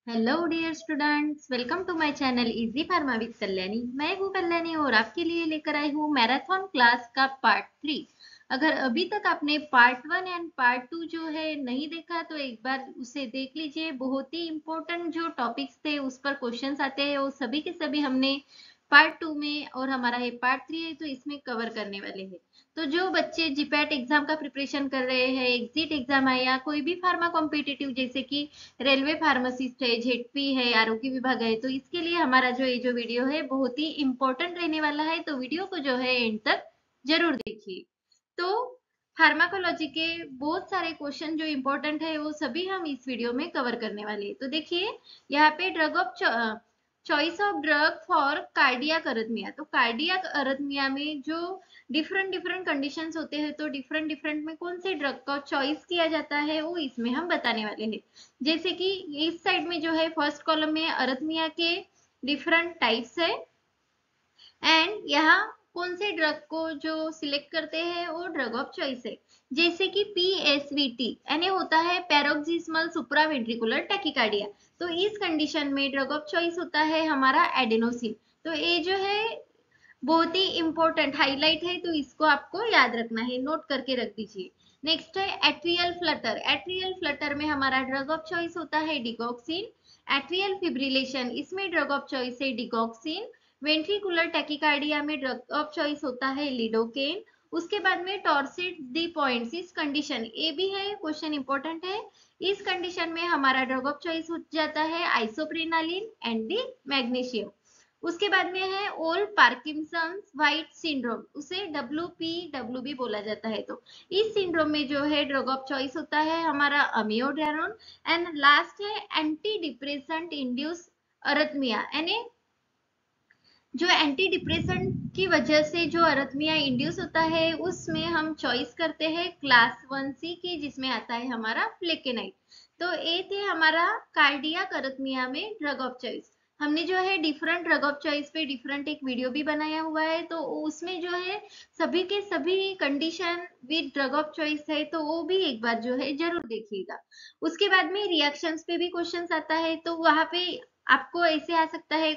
Hello dear students, welcome to my channel easy pharma with Kalyani. मैं हूँ कल्याणी और आपके लिए लेकर आई हूँ मैराथन क्लास का पार्ट 3। अगर अभी तक आपने पार्ट 1 एंड पार्ट 2 जो है नहीं देखा तो एक बार उसे देख लीजिए। बहुत ही इंपॉर्टेंट जो टॉपिक्स थे उस पर क्वेश्चंस आते हैं, वो सभी के सभी हमने पार्ट 2 में और हमारा ये पार्ट 3 है तो इसमें कवर करने वाले हैं। तो जो बच्चे जीपैट एग्जाम का प्रिपरेशन कर रहे हैं, एग्जिट एग्जाम है या कोई भी फार्मा कॉम्पिटिटिव जैसे कि रेलवे फार्मासिस्ट है, जेडपी है, आरोग्य विभाग है, तो इसके लिए हमारा जो ये जो वीडियो है बहुत ही इंपॉर्टेंट रहने वाला है। तो वीडियो को जो है एंड तक जरूर देखिए। तो फार्माकोलॉजी के बहुत सारे क्वेश्चन जो इंपॉर्टेंट है वो सभी हम इस वीडियो में कवर करने वाले हैं। तो देखिए यहाँ पे drug of choice of drug for cardiac arrhythmia. तो कार्डियक अरिथमिया में जो डिफरेंट डिफरेंट कंडीशंस होते हैं तो डिफरेंट डिफरेंट में कौन से ड्रग का चॉइस किया जाता है वो इसमें हम बताने वाले हैं। जैसे कि इस साइड में जो है फर्स्ट कॉलम में अरिथमिया के डिफरेंट टाइप्स है एंड यहाँ कौन से ड्रग को जो सिलेक्ट करते हैं वो ड्रग ऑफ चॉइस है। जैसे कि पीएसवीटी यानी होता है पैरोक्सिस्मल सुप्रावेंट्रिकुलर टैकिकार्डिया। तो इस कंडीशन में ड्रग ऑफ चॉइस होता है हमारा एडेनोसिन। तो ये जो है बहुत ही इंपॉर्टेंट हाईलाइट है, तो इसको आपको याद रखना है, नोट करके रख दीजिए। नेक्स्ट है एट्रियल फ्लटर। एट्रियल फ्लटर में हमारा ड्रग ऑफ चॉइस होता है डिगॉक्सिन। एट्रियल फिब्रिलेशन, इसमें ड्रग ऑफ चॉइस है डिगॉक्सिन। वेंट्रिकुलर टैकिकार्डिया में ड्रग ऑफ चॉइस होता है लिडोकेन। उसके बाद में टॉर्सिड दी पॉइंट्स, इस कंडीशन ए भी है, क्वेश्चन इंपॉर्टेंट है। इस कंडीशन में हमारा ड्रग ऑफ चॉइस हो जाता है आइसोप्रेनालिन एंड दी मैग्नीशियम। उसके बाद में है ओल पार्किंसंस व्हाइट सिंड्रोम, उसे डब्ल्यू भी बोला जाता है। तो इस सिंड्रोम में जो है ड्रग ऑफ चॉइस होता है हमारा अमियोडारोन। एंड लास्ट है एंटी डिप्रेसेंट इंड्यूस अरिथमिया, यानी जो एंटी डिप्रेसेंट की वजह से जो अरिथमिया इंड्यूस होता है उसमें हम चॉइस करते हैं क्लास 1C की, जिसमें आता है हमारा फ्लेकेनाइड। तो ये थे हमारा कार्डियक अरिथमिया में ड्रग ऑफ चॉइस। हमने जो है डिफरेंट ड्रग ऑफ चॉइस पे डिफरेंट एक वीडियो भी बनाया हुआ है, तो उसमें जो है सभी के सभी condition with drug of choice है, तो वो भी एक बार जो है जरूर देखिएगा। उसके बाद में रिएक्शंस पे भी क्वेश्चंस आता है, तो वहां पे आपको ऐसे आ सकता है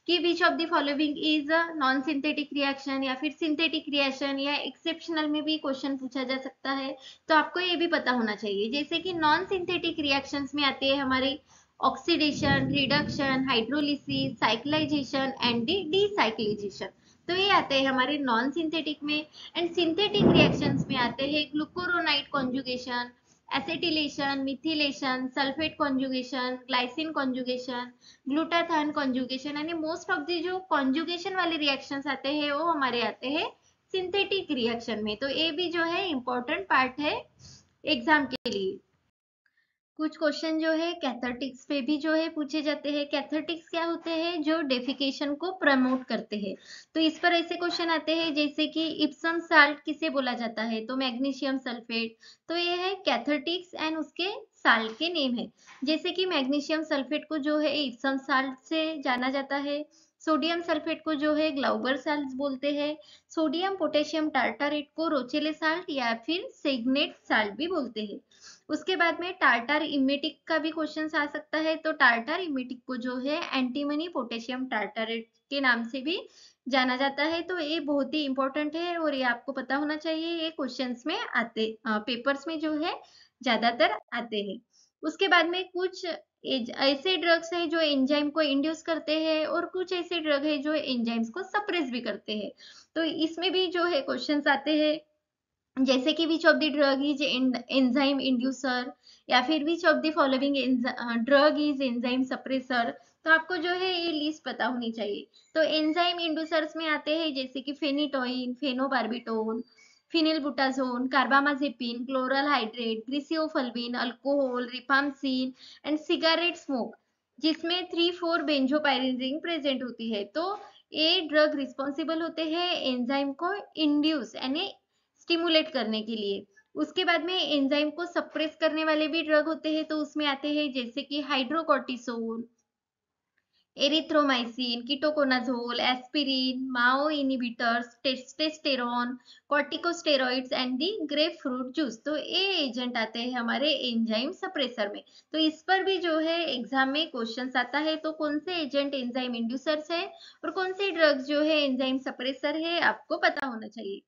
कि which of the following is a non synthetic reaction, या फिर सिंथेटिक रिएक्शन, या एक्सेप्शनल में भी क्वेश्चन पूछा जा सकता है। तो आपको ये भी पता होना चाहिए। जैसे कि नॉन सिंथेटिक रिएक्शंस में आते हैं हमारे oxidation, reduction, hydrolysis, cyclisation and decyclisation. तो ये आते हैं हमारे नॉन सिंथेटिक में। एंड सिंथेटिक रिएक्शंस में आते हैं glucuronide conjugation, acetylation, methylation, sulphate conjugation, glycine conjugation, glutathione conjugation, यानी मोस्ट ऑफ दी जो कॉन्जुगेशन वाले रिएक्शंस आते हैं वो हमारे आते हैं सिंथेटिक रिएक्शन में। तो ये भी जो है इंपॉर्टेंट पार्ट है एग्जाम के लिए। कुछ क्वेश्चन जो है कैथेटिक्स पे भी जो है पूछे जाते हैं। कैथेटिक्स क्या होते हैं? जो डेफिकेशन को प्रमोट करते हैं। तो इस पर ऐसे क्वेश्चन आते हैं जैसे कि इप्सम साल्ट किसे बोला जाता है? तो मैग्नीशियम सल्फेट। तो ये है कैथेटिक्स एंड उसके साल्ट के नेम है। जैसे कि मैग्नीशियम सल्फेट को जो है इप्सम साल्ट से जाना जाता है। सोडियम सल्फेट को जो है ग्लाउबर साल्ट बोलते हैं। सोडियम पोटेशियम टार्टारेट को रोचेले साल्ट या फिर सिग्नेट साल्ट भी बोलते हैं। उसके बाद में टार्टार इमेटिक का भी क्वेश्चन आ सकता है। तो टार्टार इमेटिक को जो है एंटीमनी पोटेशियम टार्टारेट के नाम से भी जाना जाता है। तो ये बहुत ही इंपॉर्टेंट है और ये आपको पता होना चाहिए, ये क्वेश्चंस में आते पेपर्स में जो है ज्यादातर आते हैं। उसके बाद में कुछ ऐसे ड्रग्स है जो एंजाइम को इंड्यूस करते हैं और कुछ ऐसे ड्रग है जो एंजाइम्स को सप्रेस भी करते हैं। तो इसमें भी जो है क्वेश्चंस आते हैं जैसे कि which of the drug is enzyme inducer, या फिर which of the following drug is enzyme suppressor. तो आपको जो है ये लिस्ट पता होनी चाहिए। तो एंजाइम इंड्यूसर्स में आते हैं जैसे कि phenytoin, phenobarbitone, phenylbutazone, carbamazepine, chloral hydrate, griseofulvin, alcohol, rifampicin and cigarette smoke, जिसमें 3,4 बेंजोपायरिन रिंग प्रेजेंट होती है। तो ये ड्रग रिस्पॉन्सिबल होते हैं एंजाइम को इंड्यूस यानी स्टिमुलेट करने के लिए। उसके बाद में एंजाइम को सप्रेस करने वाले भी ड्रग होते हैं, तो उसमें आते हैं जैसे कि hydrocortisone, erythromycin, ketoconazole, aspirin, Mao inhibitors, testosterone, corticosteroids and the grapefruit juice. तो ये एजेंट आते हैं हमारे एंजाइम सप्रेसर में। तो इस पर भी जो है एग्जाम में क्वेश्चन आता है, तो कौन से एजेंट एंजाइम इंड्यूसर्स है और कौन से ड्रग्स जो है एंजाइम सप्रेसर है, आपको पता होना चाहिए।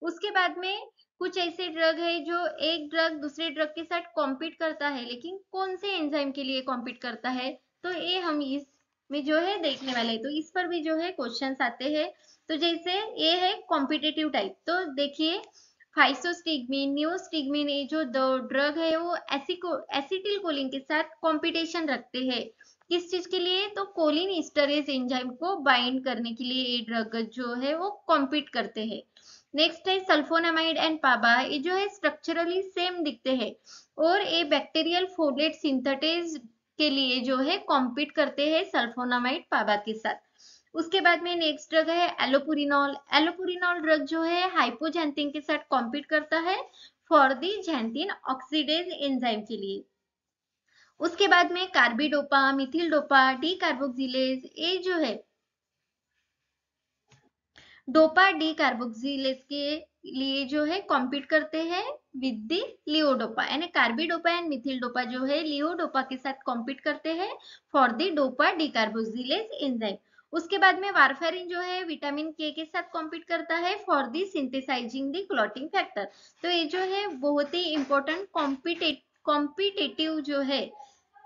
उसके बाद में कुछ ऐसे ड्रग है जो एक ड्रग दूसरे ड्रग के साथ कॉम्पीट करता है, लेकिन कौन से एंजाइम के लिए कॉम्पीट करता है, तो ये हम इस में जो है देखने वाले। तो इस पर भी जो है क्वेश्चंस आते हैं। तो जैसे ये है कॉम्पिटिटिव टाइप, तो देखिए फाइसोस्टिग्मिन, नियोस्टिग्मिन, ये जो ड्रग है वो एसिटिल कोलिन के साथ कॉम्पिटिशन रखते हैं। किस चीज के लिए, तो कोलिन ईस्टरेज एंजाइम को बाइंड करने के लिए ये ड्रग जो है वो कॉम्पीट करते हैं। नेक्स्ट है सल्फोनामाइड एंड पाबा, ये जो है स्ट्रक्चरली सेम दिखते हैं और ये बैक्टीरियल फोलेट सिंथेटेज के लिए जो है कॉम्पीट करते हैं सल्फोनामाइड पाबा के साथ। उसके बाद में नेक्स्ट ड्रग है एलोपुरिनॉल। एलोपुरिनॉल ड्रग जो है हाइपोजैंथिन के साथ कॉम्पीट करता है फॉर दी जैंथिन ऑक्सीडेज एंजाइम के लिए। उसके बाद में carbidopa, Mithil dopa, D carboxylase, ये जो है डोपा डी कार्बोक्सिलेज के लिए जो है कॉम्पीट करते हैं विद दी लियोडोपा, यानी कार्बिडोपा एंड मिथिल डोपा जो है लियोडोपा के साथ कॉम्पीट करते हैं for the dopa D carboxylase enzyme. उसके बाद में वारफेरिन जो है विटामिन के साथ कॉम्पीट करता है for the synthesising the clotting factor. तो ये जो है बहुत ही इंपॉर्टेंट कॉम्पिटेटिव जो है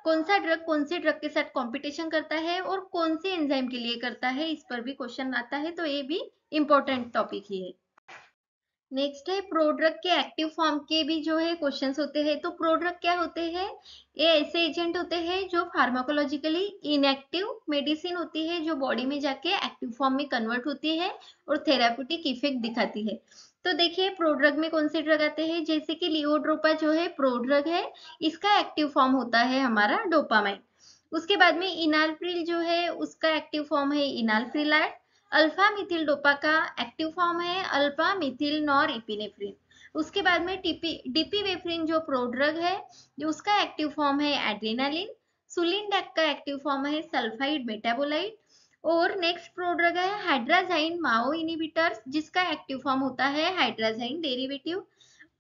कौन से ड्रग के साथ कंपटीशन करता है और कौन से एंजाइम के लिए करता है, इस पर भी क्वेश्चन आता है। तो ये भी इंपॉर्टेंट टॉपिक ही है। नेक्स्ट है प्रोड्रग के एक्टिव फॉर्म के भी जो है क्वेश्चंस होते हैं। तो प्रोड्रग क्या होते हैं, ये ऐसे एजेंट होते हैं जो फार्माकोलॉजिकली इनएक्टिव मेडिसिन होती है, जो बॉडी में जाके एक्टिव फॉर्म में कन्वर्ट होती है और थेराप्यूटिक इफेक्ट दिखाती है। तो देखिए प्रोड्रग में कौन से ड्रग आते हैं, जैसे कि लियोड्रोपा जो है प्रोड्रग है, इसका एक्टिव फॉर्म होता है हमारा डोपामाइन। उसके बाद में इनालप्रिल जो है उसका एक्टिव फॉर्म है इनालप्रिलाट। अल्फा मिथिल डोपा का एक्टिव फॉर्म है अल्फा मिथिल नॉर इपिनेफ्रिन। उसके बाद में डिपीवेफ्रिन जो प्रोड्रग है उसका एक्टिव फॉर्म है एड्रेनालिन। सुलिनडेक का एक्टिव फॉर्म है सल्फाइड मेटाबोलाइट। और नेक्स्ट प्रोड्रग है हाइड्राजाइन माओ इनिबिटर्स, जिसका एक्टिव फॉर्म होता है हाइड्राजाइन डेरिवेटिव।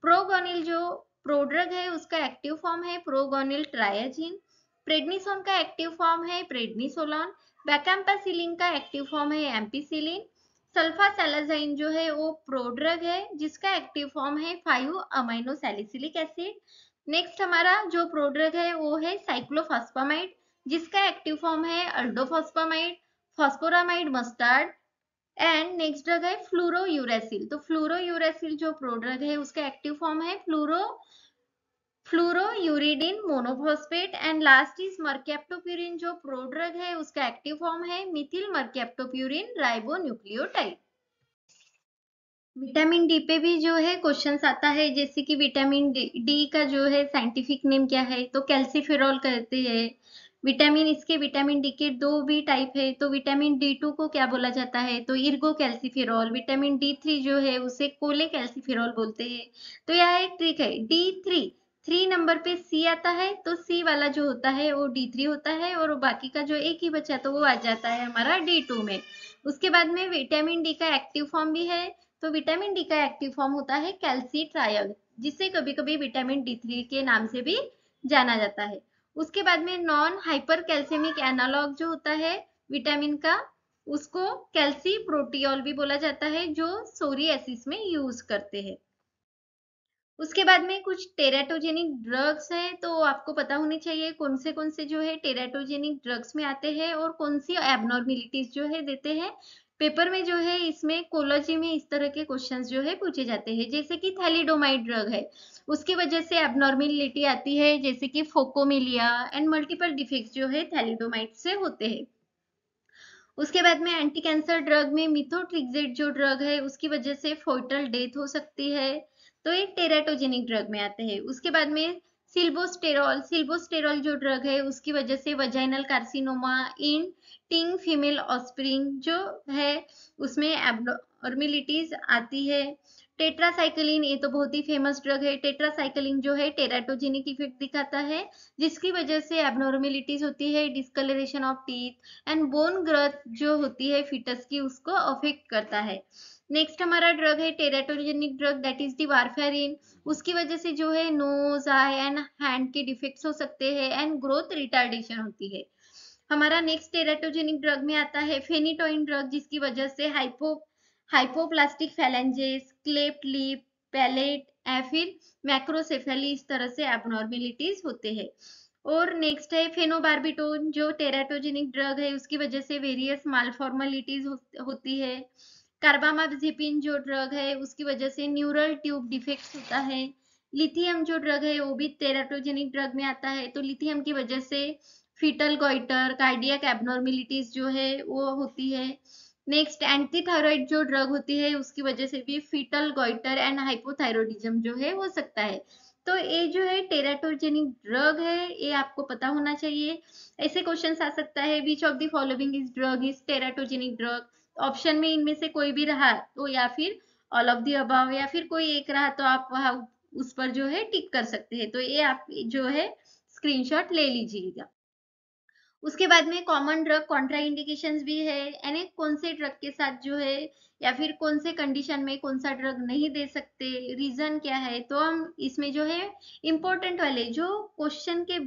प्रोगोनिल जो प्रोड्रग है उसका एक्टिव फॉर्म है प्रोगोनिल ट्रायाजीन। प्रेडनिसोन का एक्टिव फॉर्म है प्रेडनिसोलॉन। बैकैम्पासिलिन का एक्टिव फॉर्म है एम्पिसिलिन। सल्फासैलाजाइन जो है वो प्रोड्रग है जिसका एक्टिव फॉर्म है 5 अमाइनो सैलिसिलिक एसिड। नेक्स्ट हमारा जो प्रोड्रग है वो है साइक्लोफॉस्फामाइड, जिसका एक्टिव फॉर्म है अल्डोफॉस्फामाइड, फॉस्फोरामाइड मस्टार्ड। एंड नेक्स्ट ड्रग है फ्लूरोयूरेसिल। तो फ्लूरोयूरेसिल जो प्रोड्रग है उसका एक्टिव फॉर्म है फ्लूरोयूरिडिन मोनोफॉस्फेट। एंड लास्ट इज मरकैप्टोप्यूरिन जो प्रोड्रग है उसका एक्टिव फॉर्म है मिथिल मरकैप्टोप्यूरिन राइबोन्यूक्लियोटाइड। विटामिन डी पे भी जो है क्वेश्चंस आता है, जैसे कि विटामिन डी का जो है साइंटिफिक नेम क्या है, तो कैल्सीफेरॉल कहते हैं। विटामिन डी के दो भी टाइप है, तो विटामिन D2 को क्या बोला जाता है, तो इर्गो कैल्सीफेरॉल। विटामिन D3 जो है उसे कोले कैल्सीफेरॉल बोलते हैं। तो यह एक ट्रिक है, थ्री नंबर पे सी आता है, तो सी वाला जो होता है वो D3 होता है और बाकी का जो एक ही बचा तो वो आ जाता है हमारा D2 में। उसके बाद में विटामिन डी का एक्टिव फॉर्म भी है, तो विटामिन डी का एक्टिव फॉर्म होता है कैल्सीट्रायल, जिसे कभी कभी विटामिन D3 के नाम से भी जाना जाता है। उसके बाद में नॉन हाइपर कैल्सियमिक एनालॉग जो होता है विटामिन का, उसको कैल्सी प्रोटियोल भी बोला जाता है, जो सोरियासिस में यूज करते हैं। उसके बाद में कुछ टेराटोजेनिक ड्रग्स है, तो आपको पता होनी चाहिए कौन से जो है टेराटोजेनिक ड्रग्स में आते हैं और कौन सी एबनॉर्मेलिटीज जो है देते हैं। पेपर में जो है इसमें कोलॉजी में इस तरह के क्वेश्चंस जो है पूछे जाते हैं, जैसे कि थैलिडोमाइड ड्रग है, उसकी वजह से एबनॉर्मेलिटी आती है, जैसे कि फोकोमिलिया एंड मल्टीपल डिफेक्ट्स जो है थैलिडोमाइड से होते हैं। उसके बाद में एंटी कैंसर ड्रग में मिथोट्रिक्सेट जो ड्रग है उसकी वजह से फोइटल डेथ हो सकती है, तो एक टेराटोजेनिक ड्रग में आते हैं। उसके बाद में सिल्बोस्टेरॉल जो ड्रग है उसकी वजह से वजाइनल कार्सिनोमा इन टिंग फीमेल ऑस्प्रिंग जो है उसमें एबनॉर्मेलिटीज आती है। टेट्रासाइक्लिन, ये तो बहुत ही फेमस ड्रग है। टेट्रासाइक्लिन जो है टेराटोजेनिक इफेक्ट दिखाता है, जिसकी वजह से एबनॉर्मेलिटीज होती है, discolouration of teeth and bone growth जो होती है फीटस की, उसको अफेक्ट करता है। नेक्स्ट हमारा ड्रग है teratogenic drug, that is the warfarin. उसकी वजह से जो है नोज, आई एंड हैंड के डिफेक्ट्स हो सकते हैं एंड ग्रोथ रिटार्डेशन होती है। हमारा नेक्स्ट टेराटोजेनिक ड्रग में आता है फेनिटोइन ड्रग, जिसकी वजह से hypoplastic phalanges, cleft lip, palate या फिर मैक्रोसेफेली, इस तरह से एबनॉर्मेलिटीज होते हैं। और नेक्स्ट है फेनोबार्बिटोन, जो टेराटोजेनिक ड्रग है, उसकी वजह से वेरियस मालफॉर्मेलिटीज होती है। कार्बामाजेपिन जो ड्रग है, उसकी वजह से न्यूरल ट्यूब डिफेक्ट्स होता है। लिथियम जो ड्रग है वो भी टेराटोजेनिक ड्रग में आता है, तो लिथियम की वजह से फीटल गॉइटर, कार्डियक एबनॉर्मेलिटीज जो है वो होती है। नेक्स्ट एंटीथायरॉइड जो ड्रग होती है, उसकी वजह से भी फीटल गॉइटर एंड हाइपोथायरॉइडिज्म जो है हो सकता है। तो ये जो है टेराटोजेनिक ड्रग है, ये आपको पता होना चाहिए। ऐसे क्वेश्चन आ सकता है, which of the following is drug is teratogenic drug. Option में इनमें से कोई भी रहा तो, या फिर ऑल ऑफ द अबव, या फिर कोई एक रहा तो आप वहां उस पर जो है टिक कर सकते हैं। तो ये आप जो है स्क्रीनशॉट ले लीजिएगा। उसके बाद में कॉमन ड्रग कॉन्ट्रा इंडिकेशंस भी है, यानी कौन से ड्रग के साथ जो है या फिर कौन से कंडीशन में कौन सा ड्रग नहीं दे सकते, रीजन क्या है। तो हम इसमें जो है इंपॉर्टेंट वाले जो क्वेश्चन के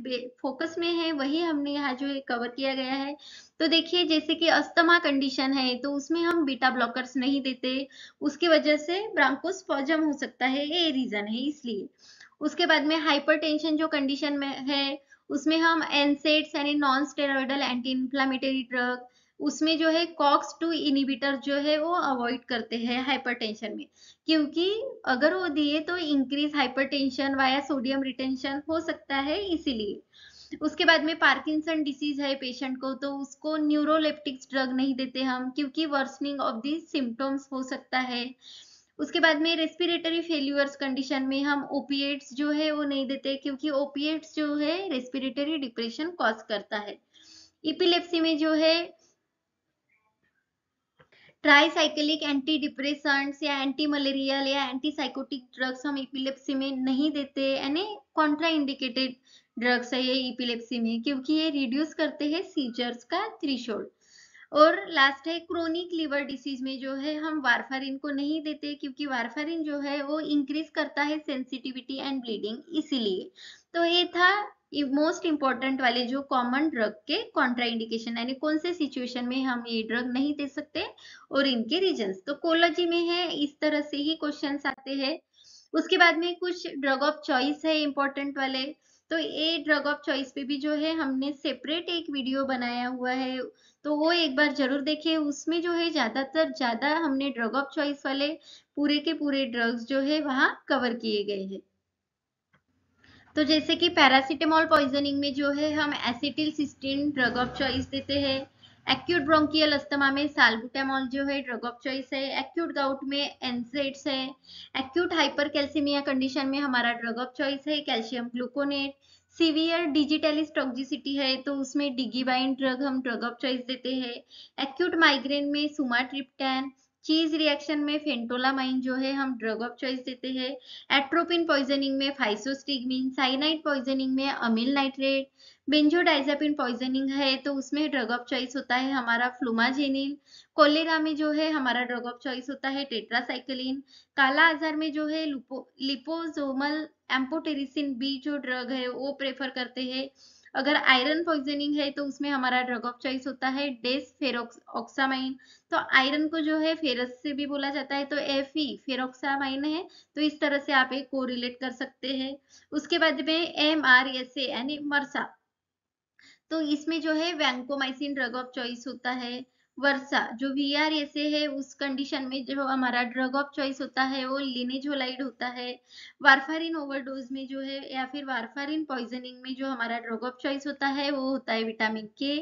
फोकस में है वही हमने यहाँ जो है कवर किया गया है। तो देखिए, जैसे कि अस्थमा कंडीशन है तो उसमें हम बीटा ब्लॉकर्स नहीं देते, उसकी वजह से ब्रांकोस्पोजम हो सकता है, ये रीजन है इसलिए। उसके बाद में हाइपरटेंशन जो कंडीशन में है, उसमें हम एनसेड्स यानी non steroidal anti inflammatory drug, उसमें जो है कॉक्स 2 इनिबिटर जो है वो अवॉइड करते हैं हाइपरटेंशन में, क्योंकि अगर वो दिए तो increase hypertension via sodium retention हो सकता है, इसीलिए। उसके बाद में पार्किंसन डिसीज है पेशेंट को, तो उसको न्यूरोलेप्टिक्स ड्रग नहीं देते हम, क्योंकि वर्सनिंग ऑफ दी सिम्टम्स हो सकता है। उसके बाद में रेस्पिरेटरी फेल्यूअर्स कंडीशन में हम ओपिएट्स जो है वो नहीं देते, क्योंकि ओपिएट्स जो है रेस्पिरेटरी डिप्रेशन कॉज करता है। इपिलेप्सी में जो है ट्राईसाइक्लिक एंटी डिप्रेसेंट्स या एंटी मलेरियल या एंटी साइकोटिक ड्रग्स हम इपिलेप्सी में नहीं देते, यानी कॉन्ट्रा इंडिकेटेड ड्रग्स है ये इपिलेप्सी में, क्योंकि ये रिड्यूस करते हैं सीजर्स का थ्रेशोल्ड। और लास्ट है क्रोनिक लिवर डिसीज में जो है हम वारफारिन को नहीं देते, क्योंकि वारफारिन जो है वो इंक्रीज करता है सेंसिटिविटी एंड ब्लीडिंग, इसीलिए। तो ये था मोस्ट इंपॉर्टेंट वाले जो कॉमन ड्रग के कॉन्ट्रा इंडिकेशन, यानी कौन से सिचुएशन में हम ये ड्रग नहीं दे सकते और इनके रीजंस। तो कोलॉजी में है, इस तरह से ही क्वेश्चंस आते हैं। उसके बाद में कुछ ड्रग ऑफ चॉइस है इंपॉर्टेंट वाले, तो ये ड्रग ऑफ चॉइस पे भी जो है हमने सेपरेट एक वीडियो बनाया हुआ है, तो वो एक बार जरूर देखिए। उसमें जो है ज्यादा हमने ड्रग ऑफ चॉइस वाले पूरे के पूरे ड्रग्स जो है वहां कवर किए गए हैं। तो जैसे कि पैरासीटामोल पॉइजनिंग में जो है हम acetyl cysteine drug of choice देते हैं। एक्यूट ब्रोंकियल अस्थमा में साल्बुटामोल जो है ड्रग ऑफ चॉइस है। एक्यूट गाउट में एनसेड्स है। एक्यूट हाइपरकैल्सीमिया कंडीशन में हमारा ड्रग ऑफ चॉइस है calcium gluconate. Severe digitalis toxicity है तो उसमें डिगीबाइन ड्रग हम ड्रग ऑफ चॉइस देते हैं। एक्यूट माइग्रेन में सुमाट्रिप्टन। चीज रिएक्शन में फेंटोलामाइन जो है हम ड्रग ऑफ चॉइस देते हैं। एट्रोपिन पॉइजनिंग में फाइसोस्टिग्मिन। साइनाइड पॉइजनिंग में अमील नाइट्रेट। बेंजोडाइजापिन पॉइजनिंग है तो उसमें ड्रग ऑफ चॉइस होता है हमारा फ्लूमाजेनिल। कोलेरा में जो है हमारा ड्रग ऑफ चॉइस होता है टेट्रासाइक्लिन। काला आजार में जो है लिपोसोमल एम्पोटेरिसिन बी जो ड्रग है वो प्रेफर करते हैं। अगर आयरन पॉइजनिंग है तो उसमें हमारा ड्रग ऑफ चॉइस होता है डेसफेरोक्सामाइन। तो आयरन को जो है फेरस से भी बोला जाता है, तो Fe फेरोक्सामाइन है, तो इस तरह से आप एक को रिलेट कर सकते हैं। उसके बाद में MRSA यानी मरसा, तो इसमें जो है वैंकोमाइसिन ड्रग ऑफ चॉइस होता है। वर्षा जो VRSA है उस कंडीशन में जो हमारा ड्रग ऑफ चॉइस होता है वो लिनेजोलाइड होता है। वारफारिन ओवरडोज में जो है या फिर वारफारिन पॉइजनिंग में जो हमारा ड्रग ऑफ चॉइस होता है वो होता है विटामिन के।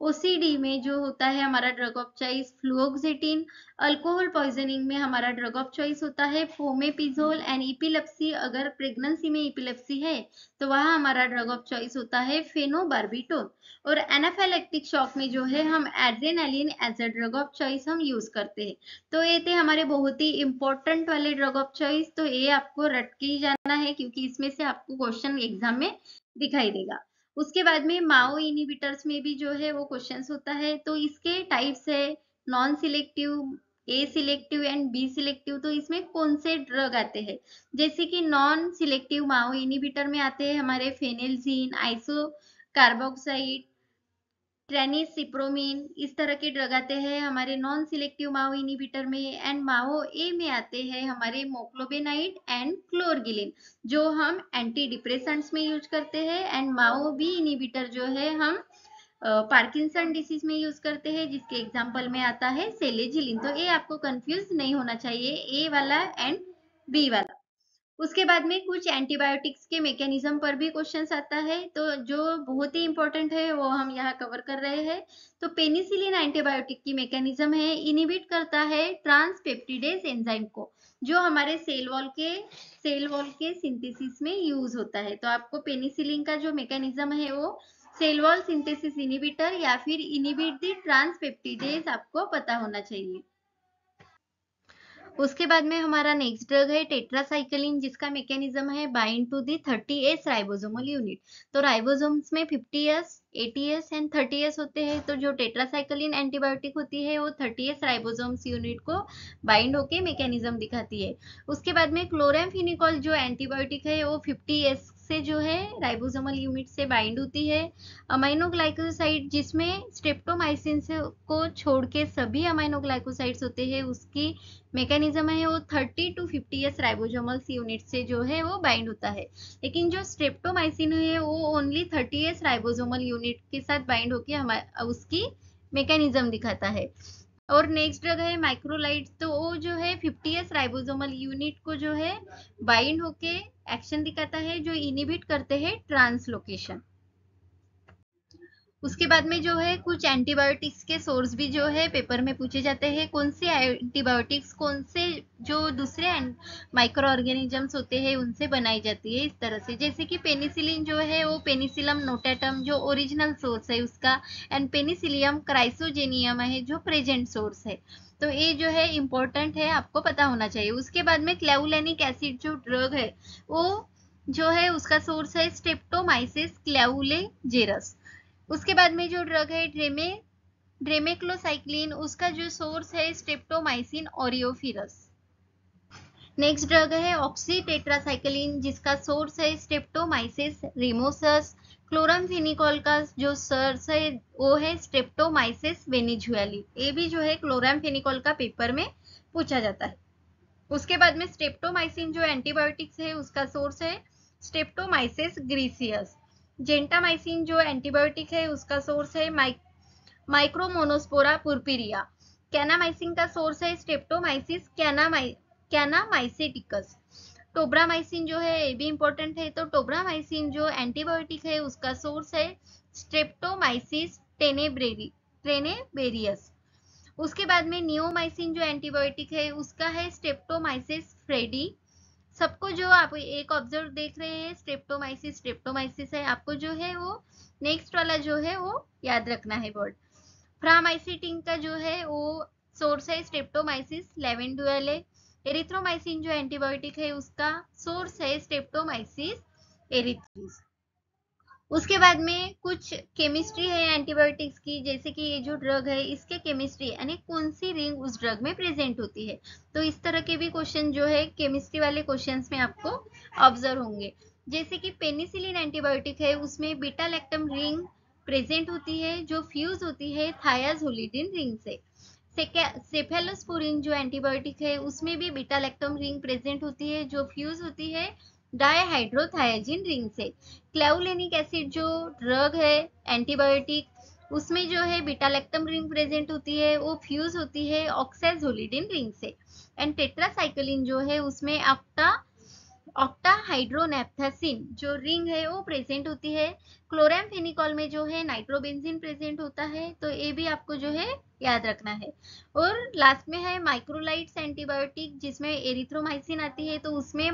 ओसीडी में जो होता है हमारा drug of choice fluoxetine, alcohol poisoning में हमारा ड्रग ऑफ चॉइस होता है फोमेपिजोल, एंड इपिलेप्सी, अगर प्रेगनेंसी में इपिलेप्सी है तो वहाँ हमारा ड्रग ऑफ चॉइस होता है फेनोबार्बिटोल। और एनाफाइलेक्टिक शॉक में जो है हम adrenaline as a drug of choice हम यूज करते हैं। तो ये थे हमारे बहुत ही इंपॉर्टेंट वाले ड्रग ऑफ चॉइस, तो ये आपको रट के ही जाना है क्योंकि इसमें से आपको क्वेश्चन एग्जाम में दिखाई देगा। उसके बाद में माओ इनिबिटर्स में भी जो है वो क्वेश्चंस होता है, तो इसके टाइप्स है non selective, A selective and B selective. तो इसमें कौन से ड्रग आते हैं, जैसे कि नॉन सिलेक्टिव माओ इनिबिटर में आते हैं हमारे फेनेल्जीन, आइसो कार्बोक्साइड, ट्रेनिसिप्रोमिन, इस तरह के ड्रग आते हैं हमारे नॉन सिलेक्टिव माओ इनिबिटर में। एंड माओ ए में आते हैं हमारे मोक्लोबेनाइड एंड क्लोरगिलिन, जो हम एंटी डिप्रेसेंट्स में यूज करते हैं। एंड माओ बी इनिबिटर जो है हम पार्किंसन डिसीज में यूज करते हैं, जिसके एग्जाम्पल में आता है सेलेजिलिन। तो ये आपको कंफ्यूज नहीं होना चाहिए, ए वाला एंड बी वाला। उसके बाद में कुछ एंटीबायोटिक्स के मैकेनिज्म पर भी क्वेश्चंस आता है, तो जो बहुत ही इंपॉर्टेंट है वो हम यहाँ कवर कर रहे हैं। तो पेनिसिलिन एंटीबायोटिक की मैकेनिज्म है, इनिबिट करता है ट्रांसपेप्टिडेज एंजाइम को, जो हमारे सेल वॉल के सिंथेसिस में यूज होता है। तो आपको पेनिसिलिन का जो मैकेनिज्म है वो सेल वॉल सिंथेसिस इनिबिटर या फिर इनिबिट द ट्रांसपेप्टिडेज आपको पता होना चाहिए। उसके बाद में हमारा नेक्स्ट ड्रग है टेट्रासाइक्लिन, जिसका मैकेनिज्म है bind to the 30S ribosomal unit. तो राइबोसोम्स में 50S, 80S एंड 30S होते हैं। तो जो टेट्रासाइक्लिन एंटीबायोटिक होती है वो 30S राइबोसोम्स यूनिट को बाइंड होके मैकेनिज्म दिखाती है। उसके बाद में क्लोरामफेनिकोल जो एंटीबायोटिक है वो 50S से जो है राइबोसोमल यूनिट से बाइंड होती है। अमाइनोग्लाइकोसाइड जिसमें स्ट्रेप्टोमाइसिन को छोड़ के सभी अमाइनोग्लाइकोसाइड्स होते हैं, उसकी मैकेनिज्म है वो 30 to 50S राइबोसोमल्स यूनिट से जो है वो बाइंड होता है। लेकिन जो स्ट्रेप्टोमाइसिन है वो ओनली 30S राइबोसोमल यूनिट के साथ बाइंड होके हमारे उसकी मैकेनिज्म दिखाता है। और नेक्स्ट ड्रग है माइक्रोलाइट, तो वो जो है 50S राइबोसोमल यूनिट को जो है बाइंड होके एक्शन दिखाता है, जो इनिबिट करते हैं ट्रांसलोकेशन। उसके बाद में जो है कुछ एंटीबायोटिक्स के सोर्स भी जो है पेपर में पूछे जाते हैं, कौन से एंटीबायोटिक्स कौन से जो दूसरे माइक्रो ऑर्गेनिजम्स होते हैं उनसे बनाई जाती है, इस तरह से। जैसे कि पेनिसिलिन जो है वो पेनिसिलम नोटाटम जो ओरिजिनल सोर्स है उसका, एंड पेनिसिलियम क्राइसोजेनियम है जो प्रेजेंट सोर्स है। तो ये जो है इंपॉर्टेंट है, आपको पता होना चाहिए। उसके बाद में क्लेवुलेनिक एसिड जो ड्रग है वो जो है उसका सोर्स है स्ट्रेप्टोमाइसिस क्लेवुलेजेरस। उसके बाद में जो ड्रग है ड्रेमेक्लोसाइक्लिन, उसका जो सोर्स है स्ट्रेप्टोमाइसिन ओरियोफिरस। नेक्स्ट ड्रग है ऑक्सीटेट्रासाइक्लिन, जिसका सोर्स है स्ट्रेप्टोमाइसिस रिमोसस। क्लोरामफेनिकोल का जो सोर्स है वो है स्ट्रेप्टोमाइसिस वेनेजुएली। ये भी जो है क्लोरामफेनिकोल का पेपर में पूछा जाता है। उसके बाद में स्ट्रेप्टोमाइसिन जो एंटीबायोटिक्स है उसका सोर्स है स्ट्रेप्टोमाइसिस ग्रीसियस। जेंटामाइसिन जो एंटीबायोटिक है उसका सोर्स है माइक्रोमोनोस्पोरा पुरपिरिया। कैनामाइसिन का सोर्स है स्ट्रेप्टोमाइसिस कैनामाइसेटिकस। टोब्रामाइसिन जो है ये भी इंपॉर्टेंट है, तो टोब्रामाइसिन जो एंटीबायोटिक है उसका सोर्स है स्ट्रेप्टोमाइसिस टेनेबेरियस। उसके बाद में नियोमाइसिन जो एंटीबायोटिक है उसका है स्ट्रेप्टोमाइसिस फ्रेडी। सबको जो आप एक ऑब्जर्व देख रहे हैं स्ट्रेप्टोमाइसिस है, आपको जो है वो नेक्स्ट वाला जो है वो याद रखना है वर्ड। फ्रामाइसिटिन का जो है वो सोर्स है स्ट्रेप्टोमाइसिस लेवेंडुएले। एरिथ्रोमाइसिन जो एंटीबायोटिक है उसका सोर्स है स्ट्रेप्टोमाइसिस एरिथ्रिस। उसके बाद में कुछ केमिस्ट्री है एंटीबायोटिक्स की, जैसे कि ये जो ड्रग है इसके केमिस्ट्री यानी कौन सी रिंग उस ड्रग में प्रेजेंट होती है। तो इस तरह के भी क्वेश्चन जो है केमिस्ट्री वाले क्वेश्चंस में आपको ऑब्जर्व होंगे। जैसे कि पेनिसिलिन एंटीबायोटिक है उसमें बीटा लैक्टम रिंग प्रेजेंट होती है जो फ्यूज होती है थायाजोलिडिन रिंग से। सेफेलोस्पोरिन जो एंटीबायोटिक है उसमें भी बीटा लैक्टम रिंग प्रेजेंट होती है जो फ्यूज होती है डायहाइड्रोथायाजिन रिंग से। क्लेवुलेनिक एसिड जो ड्रग है एंटीबायोटिक उसमें जो है बीटा लैक्टम रिंग प्रेजेंट होती है, वो फ्यूज होती है ऑक्सैजोलिडिन रिंग से। एंड टेट्रासाइक्लिन जो है उसमें आफ्टा ऑक्टाहाइड्रोनैप्थेसिन जो रिंग है वो प्रेजेंट होती है। क्लोरामफेनिकॉल में जो है नाइट्रोबेंजीन प्रेजेंट होता है, तो ये भी आपको जो है याद रखना है। और लास्ट में है माइक्रोलाइट्स एंटीबायोटिक, जिसमें एरिथ्रोमाइसिन आती है, तो उसमें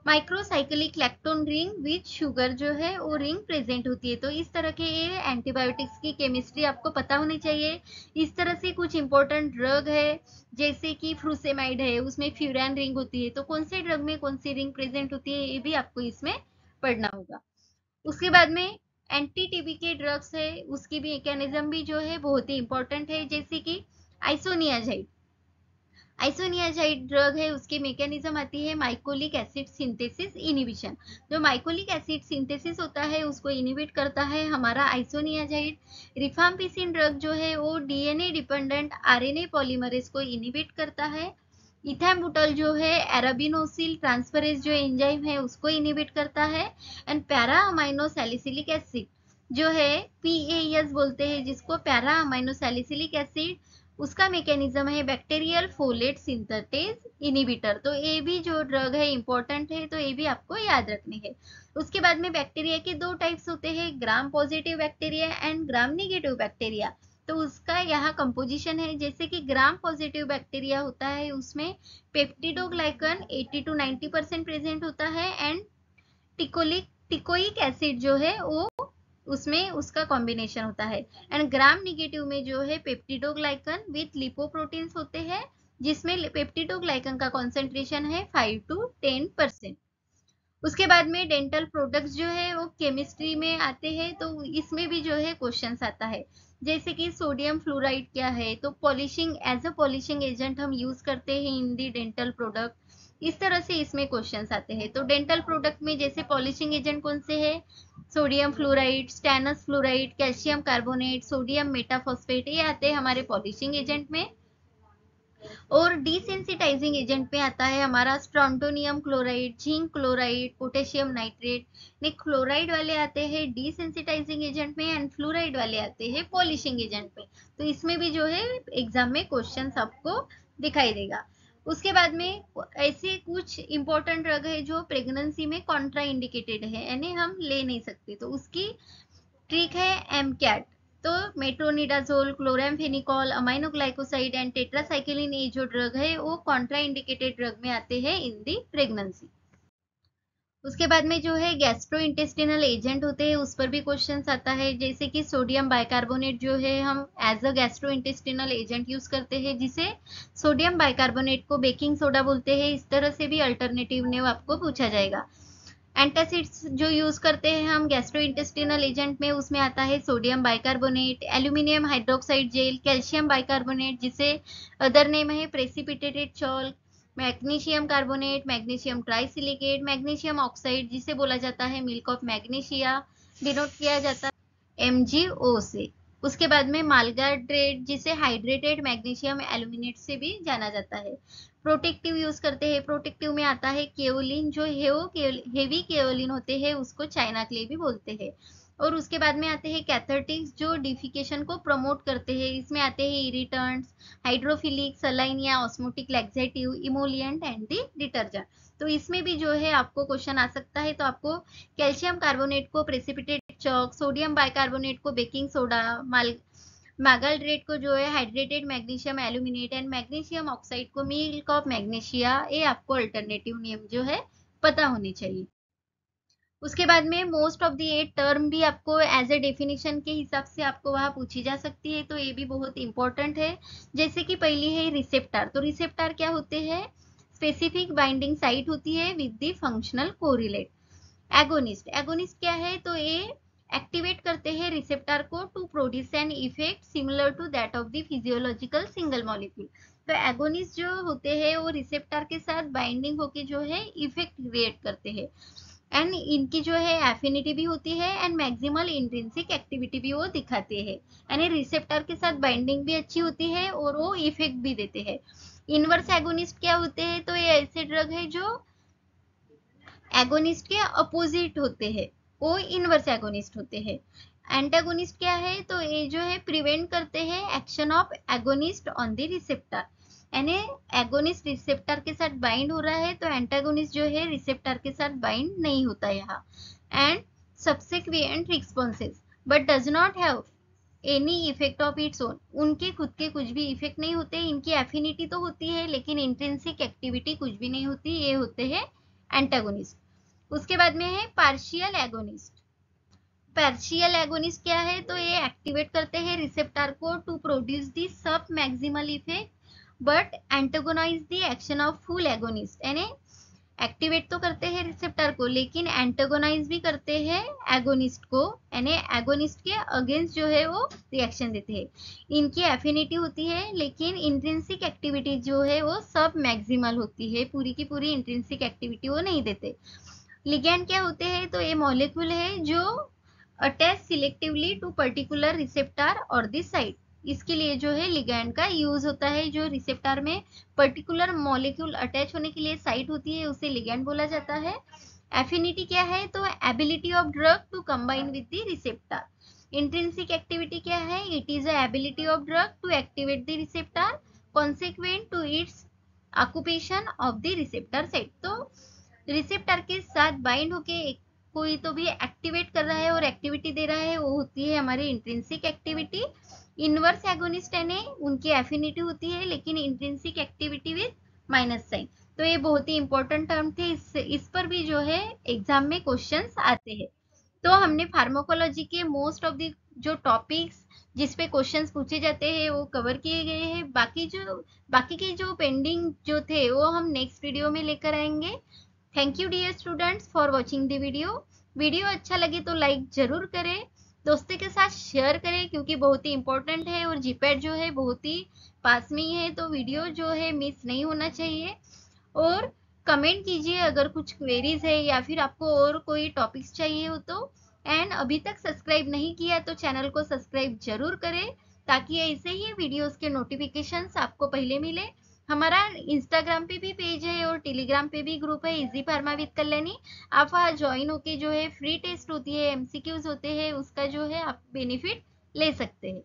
microcyclic lactone ring with sugar जो है वो रिंग प्रेजेंट होती है। तो इस तरह के ये एंटीबायोटिक्स की केमिस्ट्री आपको पता होनी चाहिए। इस तरह से कुछ इंपॉर्टेंट ड्रग है, जैसे कि फ्रूसेमाइड है, उसमें फ्यूरैन रिंग होती है, तो कौन से ड्रग में कौन सी रिंग प्रेजेंट होती है ये भी आपको इसमें पढ़ना होगा। उसके बाद में एंटी टीबी के ड्रग्स है, उसकी भी मैकेनिज्म भी जो है बहुत ही इंपॉर्टेंट है, जैसे कि आइसोनियाजाइड। आइसोनियाजाइड ड्रग है, उसकी मैकेनिज्म आती है माइकोलिक एसिड सिंथेसिस इनिबिशन। जो माइकोलिक एसिड सिंथेसिस होता है उसको इनिबिट करता है हमारा आइसोनियाजाइड। रिफाम्पिसिन ड्रग जो है वो डीएनए डिपेंडेंट आरएनए पॉलीमरेज को इनिबिट करता है। इथैम्बुटल जो है अराबिनोसिल ट्रांसफरेज जो एंजाइम है उसको इनिबिट करता है। And para amino salicylic acid जो है पीएएस बोलते हैं जिसको, पैरा अमाइनो सैलिसिलिक एसिड, उसका मैकेनिज्म है बैक्टीरियल फोलेट सिंथेटेज इनिबिटर। तो ये भी जो ड्रग है इंपॉर्टेंट है, तो ये भी आपको याद रखनी है। उसके बाद में बैक्टीरिया के दो टाइप्स होते हैं, gram positive bacteria and gram negative bacteria. तो उसका यहाँ कंपोजिशन है, जैसे कि ग्राम पॉजिटिव बैक्टीरिया होता है उसमें पेप्टिडोग्लाइकन 80 to 90% प्रेजेंट होता है, एंड टिकोइक एसिड जो है वो उसमें उसका कॉम्बिनेशन होता है। एंड ग्राम निगेटिव में जो है पेप्टिडोग्लाइकन विथ लिपोप्रोटीन्स होते हैं, जिसमें पेप्टिडोग्लाइकन का कॉन्सेंट्रेशन है 5 to 10%। उसके बाद में डेंटल प्रोडक्ट्स जो है वो केमिस्ट्री में आते हैं, तो इसमें भी जो है क्वेश्चंस आता है, जैसे कि सोडियम फ्लोराइड क्या है, तो polishing as a polishing agent हम यूज करते हैं इन दी डेंटल प्रोडक्ट। इस तरह से इसमें क्वेश्चंस आते हैं। तो डेंटल प्रोडक्ट में जैसे पॉलिशिंग एजेंट कौन से है, sodium fluoride, stannous fluoride, calcium carbonate, sodium metaphosphate, ये आते हैं हमारे पॉलिशिंग एजेंट में। और डिसेंसिटाइजिंग एजेंट पे आता है हमारा strontium chloride, zinc chloride, potassium nitrate. ने क्लोराइड वाले आते हैं डिसेंसिटाइजिंग एजेंट में, एंड फ्लोराइड वाले आते हैं पॉलिशिंग एजेंट में। तो इसमें भी जो है एग्जाम में क्वेश्चन आपको दिखाई देगा। उसके बाद में ऐसे कुछ इंपॉर्टेंट ड्रग है जो प्रेगनेंसी में कॉन्ट्रा इंडिकेटेड है, यानी हम ले नहीं सकते, तो उसकी ट्रिक है एमकैट। तो metronidazole, chloramphenicol, amino glycoside and tetracycline, ये जो ड्रग है वो कॉन्ट्रा इंडिकेटेड ड्रग में आते हैं इन दी प्रेगनेंसी। उसके बाद में जो है गैस्ट्रो इंटेस्टिनल एजेंट होते हैं, उस पर भी क्वेश्चन आता है, जैसे कि सोडियम बाइकार्बोनेट जो है हम as a gastro intestinal agent use करते हैं, जिसे सोडियम बाइकार्बोनेट को बेकिंग सोडा बोलते हैं। इस तरह से भी अल्टरनेटिव नेम आपको पूछा जाएगा। एंटासिड्स जो यूज करते हैं हम गैस्ट्रो इंटेस्टिनल एजेंट में, उसमें आता है sodium bicarbonate, aluminium hydroxide gel, calcium bicarbonate जिसे अदर नेम है precipitated salt, magnesium carbonate, magnesium trisilicate, magnesium oxide जिसे बोला जाता है मिल्क ऑफ मैग्नीशिया, डिनोट किया जाता है MgO से। उसके बाद में मालगाड्रेट जिसे हाइड्रेटेड मैग्नीशियम एल्यूमिनेट से भी जाना जाता है। प्रोटेक्टिव यूज करते हैं, प्रोटेक्टिव में आता है केओलिन, जो हेवी केओलिन होते हैं उसको चाइना क्ले भी बोलते हैं। और उसके बाद में आते हैं कैथेटिक्स जो डिफिकेशन को प्रमोट करते हैं, इसमें आते हैं इरिटेंट्स, हाइड्रोफिलिक, सलाइन या osmotic laxative, emollient and the detergent. तो इसमें भी जो है आपको क्वेश्चन आ सकता है, तो आपको कैल्शियम कार्बोनेट को प्रेसिपिटेट चॉक, सोडियम बाइकार्बोनेट को बेकिंग सोडा, मैगल्ड्रेट को जो है hydrated magnesium aluminate and magnesium oxide को मिल्क ऑफ मैग्नीशिया, ये आपको अल्टरनेटिव नेम जो है पता होनी चाहिए। उसके बाद में मोस्ट ऑफ दी 8 टर्म भी आपको एज ए डेफिनेशन के हिसाब से आपको वहां पूछी जा सकती है, तो ये भी बहुत इंपॉर्टेंट है। जैसे कि पहली है रिसेप्टर, तो रिसेप्टर क्या होते हैं, स्पेसिफिक बाइंडिंग साइट होती है with the functional correlate. Agonist, agonist क्या है, तो ये एक्टिवेट करते हैं रिसेप्टर को to produce an effect similar to that of the physiological single molecule. तो एगोनिस्ट जो होते हैं वो रिसेप्टर के साथ बाइंडिंग होके जो है इफेक्ट क्रिएट करते हैं, एंड इनकी जो है एफिनिटी भी होती है एंड मैक्सिमल इंट्रिंसिक एक्टिविटी भी वो दिखाते हैं, यानी रिसेप्टर के साथ बाइंडिंग भी अच्छी होती है और वो इफेक्ट भी देते हैं। इनवर्स एगोनिस्ट क्या होते हैं, तो ये ऐसे ड्रग है जो एगोनिस्ट के अपोजिट होते हैं, वो इनवर्स एगोनिस्ट होते हैं। एंटागोनिस्ट क्या है, तो ये जो है प्रिवेंट करते हैं action of agonist on the receptor. यानी एगोनिस्ट रिसेप्टर के साथ बाइंड हो रहा है तो एंटागोनिस्ट जो है रिसेप्टर के साथ बाइंड नहीं होता यहाँ। And subsequent responses but does not have any effect of its own, उनके खुद के कुछ भी इफेक्ट नहीं होते, इनकी एफिनिटी तो होती है लेकिन इंट्रिंसिक एक्टिविटी कुछ भी नहीं होती, ये होते हैं एंटागोनिस्ट। उसके बाद में है पार्शियल एगोनिस्ट। पार्शियल एगोनिस्ट क्या है, तो ये एक्टिवेट करते हैं रिसेप्टर को to produce the sub maximal effect but antagonise the action of full agonist, यानी एक्टिवेट तो करते हैं रिसेप्टर को लेकिन एंटागोनाइज भी करते हैं एगोनिस्ट को, यानी एगोनिस्ट के अगेंस्ट जो है वो रिएक्शन देते हैं। इनकी एफिनिटी होती है लेकिन इंट्रिंसिक एक्टिविटी जो है वो सब मैक्सिमल होती है, पूरी की पूरी इंट्रिंसिक एक्टिविटी वो नहीं देते। लिगैंड क्या होते हैं, तो ये मॉलिक्यूल है जो attach selectively to particular receptor और द साइट, इसके लिए जो है लिगैंड का यूज होता है। जो रिसेप्टर में पर्टिकुलर मॉलिक्यूल अटैच होने के लिए साइट होती है उसे लिगैंड बोला जाता है। एफिनिटी क्या है, तो ability of drug to combine with the receptor. Intrinsic activity क्या है, it is a ability of drug to activate the receptor consequent to its occupation of the receptor site. तो रिसेप्टर के साथ बाइंड होके कोई तो भी एक्टिवेट कर रहा है और एक्टिविटी दे रहा है, वो होती है हमारी इंट्रिंसिक एक्टिविटी। इनवर्स एगोनिस्ट है उनकी एफिनिटी होती है लेकिन intrinsic activity with minus sign. तो ये बहुत ही इंपॉर्टेंट टर्म थे, इस पर भी जो है एग्जाम में क्वेश्चंस आते हैं। तो हमने फार्माकोलॉजी के मोस्ट ऑफ द जो टॉपिक्स जिस पे क्वेश्चंस पूछे जाते हैं वो कवर किए गए हैं। बाकी के जो पेंडिंग जो थे वो हम नेक्स्ट वीडियो में लेकर आएंगे। Thank you dear students for watching the video अच्छा लगे तो लाइक जरूर करें, दोस्तों के साथ शेयर करें क्योंकि बहुत ही इंपॉर्टेंट है और जीपैट जो है बहुत ही पास में ही है, तो वीडियो जो है मिस नहीं होना चाहिए। और कमेंट कीजिए अगर कुछ क्वेरीज है या फिर आपको और कोई टॉपिक्स चाहिए हो तो। एंड अभी तक सब्सक्राइब नहीं किया तो चैनल को सब्सक्राइब जरूर करें ताकि ऐसे ही वीडियोस के नोटिफिकेशंस आपको पहले मिले। हमारा इंस्टाग्राम पे भी पेज है और टेलीग्राम पे भी ग्रुप है इजी फार्मा विद कल्याणी, आप वहाँ ज्वाइन होके जो है फ्री टेस्ट होती है, एमसीक्यूज होते हैं, उसका जो है आप बेनिफिट ले सकते हैं।